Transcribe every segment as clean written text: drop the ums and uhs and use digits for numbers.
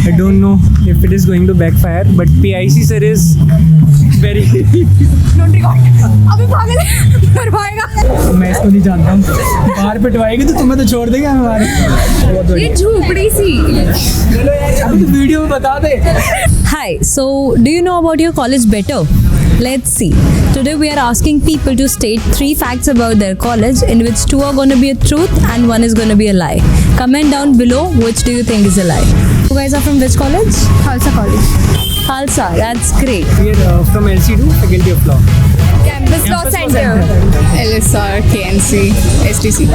I don't know if it is going to backfire, but PIC sir is very. Don't record. अभी पागल है, मरवाएगा। मैं इसको नहीं जानता हूँ। बाहर पिटवाएगी तो तुम्हें तो छोड़ देंगे हमारे। ये झोपड़ी सी। अभी तो वीडियो में बता दे। Hi, so do you know about your college better? Let's see. Today we are asking people to state 3 facts about their college, in which 2 are going to be a truth and 1 is going to be a lie. Comment down below which do you think is a lie. You guys are from which college? Khalsa College. Khalsa, that's great. We are from LC2, Faculty of Law. Campus Law Center. LSR, KNC, STC.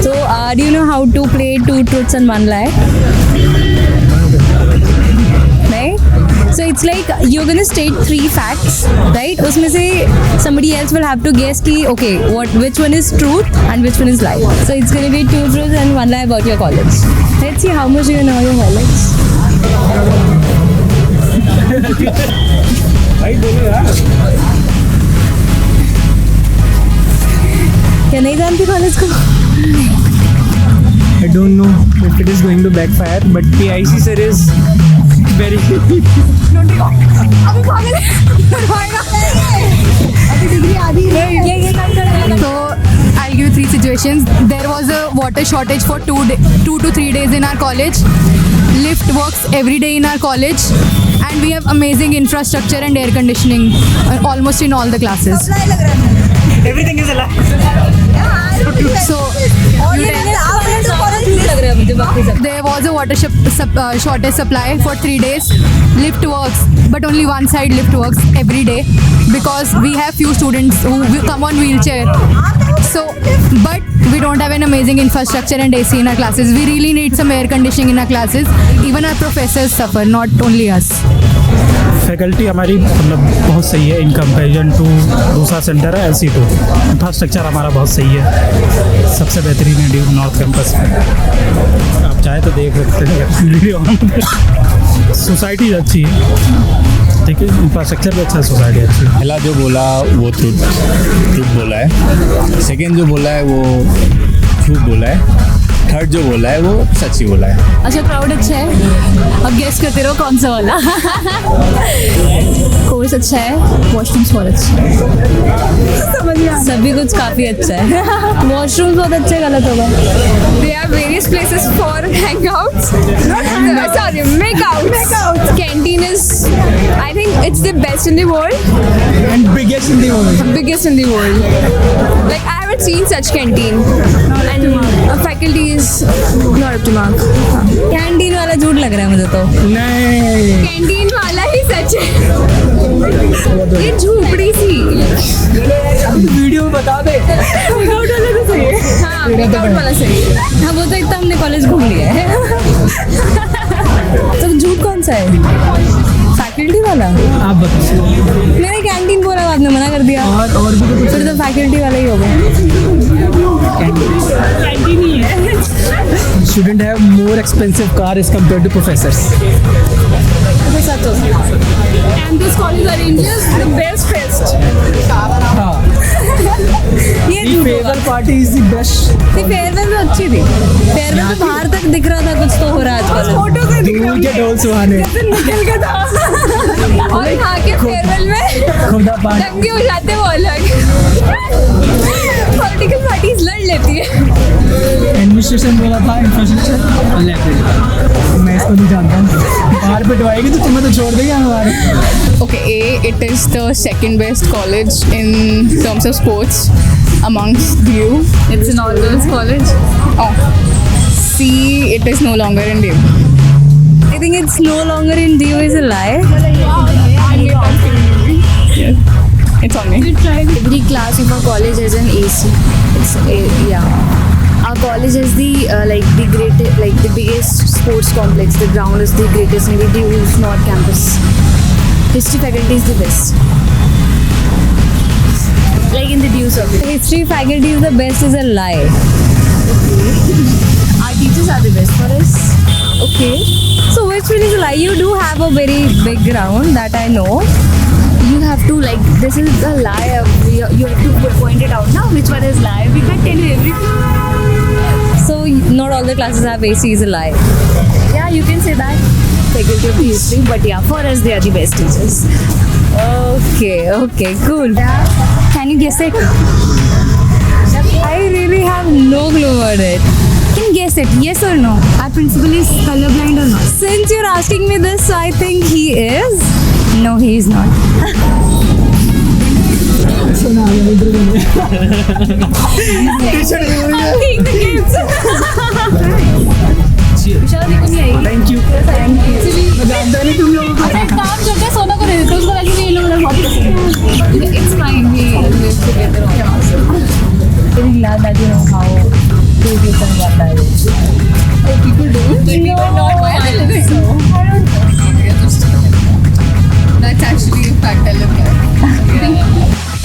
So do you know how to play 2 truths and 1 lie? Right? So it's like you're gonna state 3 facts, right? उसमें से somebody else will have to guess कि okay, which one is truth and which one is lie. So it's gonna be 2 truths and 1 lie about your college. Let's see how much you know your college. भाई बोलो यार। क्या नहीं जानती college को? I don't know if it is going to backfire, but PIC sir is very. Don't record. अभी पागल है, मरवाएगा। अभी डिग्री आधी है। ये कर। So I'll give you 3 situations. There was a water shortage for 2 to 3 days in our college. Lift works every day in our college, and we have amazing infrastructure and air conditioning almost in all the classes. Everything is a lie. So there was a water shortage supply for 3 days. Lift works, but only one side lift works every day because we have few students who will come on wheelchair. So, but we don't have an amazing infrastructure and AC in our classes. We really need some air conditioning in our classes. Even our professors suffer, not only us. Faculty हमारी मतलब बहुत सही है in comparison to दूसरा centre है LC2। Infrastructure हमारा बहुत सही है, सबसे बेहतरीन है ड्यू नॉर्थ कैंपस में। आप चाहे तो देख सकते हैं वीडियो। सोसाइटी अच्छी है, ठीक है, इंफ्रास्ट्रक्चर भी अच्छा है, सोसाइटी अच्छी है। पहला जो बोला वो ट्रूथ बोला है, सेकेंड जो बोला है वो झूठ बोला है, थर्ड जो बोला है वो सच्ची बोला है। अच्छा, क्राउड अच्छा है। अब गेस करते रहो कौन सा वाला। कोर्स अच्छा है, वॉशरूम्स बहुत अच्छे हैं, सभी कुछ काफ़ी अच्छा है। वॉशरूम्स बहुत अच्छे, गलत होगा। There are various places for hangouts. Sorry, makeouts. Canteen is, I think it's the best in the world. And biggest in the world. Biggest in the world. Like I haven't seen such canteen. And faculty is not up to mark. Canteen वाला झूठ लग रहा है मुझे तो। नहीं। Canteen वाला ही सच है। ये झोपड़ी सी। अभी तो वीडियो में बता दे। मेकआउट वाला तो सही है। हाँ, मेकआउट वाला सही है। हाँ, वो तो इतना हमने कॉलेज घूम लिया है। तो झूठ कौन सा है? फैकल्टी वाला? आप बताओ। मैंने कैंटीन बोला, आपने मना कर दिया। और भी तो कुछ। फिर तो फैकल्टी वाला ही होगा। कैंटीन ही है। Student have more expensive car as compared to professors. तो सच हो। And this college arranges the best fest. हाँ। ये झूठ होगा। Farewell party is the best. Farewell तो अच्छी थी। फेयरवेल तो बाहर तक दिख रहा था, कुछ तो हो रहा है आजकल। फोटो से दिख रहा दूर के ढोल सुहाने। निकल के था। और यहाँ के फेयरवेल में खुदा पार्टी। दंगे हो जाते वो अलग। पॉलिटिकल पार्टीज लड़ लेती है। एडमिनिस्ट्रेशन बोला था, इंफ्रास्ट्रक्चर मैं इसको नहीं जानता हूँ। बाहर पिटवाएगी तो तुम्हें तो छोड़ देंगे हमारे। Okay, A, it is the second best college in terms of sports amongst you. It's an all girls college. Oh. C, it is no longer in DU. I think it's no longer in DU is a lie. Yes, it's on me. Every class of our college has an AC. Yeah. Our college is the biggest sports complex. The ground is the greatest in the DU's North Campus. History faculty is the best. Like in the DU circuit. History faculty is the best is a lie. Our teachers are the best for us. Okay. So which one is a lie? You do have a very big ground that I know. You have to this is a lie. You have to point it out now. Which one is lie? We can't tell you everything. So not all the classes have AC is a lie. Yeah, you can say that. faculty of the history. But yeah, for us they are the best teachers. Okay, cool. Can you guess it? I really have no clue about it. Can you guess it? Yes or no? Our principal is colorblind or not? Since you're asking me this, so I think he is. No, he is not. सुना इधर thank you मैं जानता नहीं तुम लोगों को काम करते हैं सोना को दे देते उसको लगे ये लोग बहुत पसंद है. It's fine. We live together. Very glad that you know how to do something like that. People do. But we were not violent. So. That's actually a fact I look at. Yeah.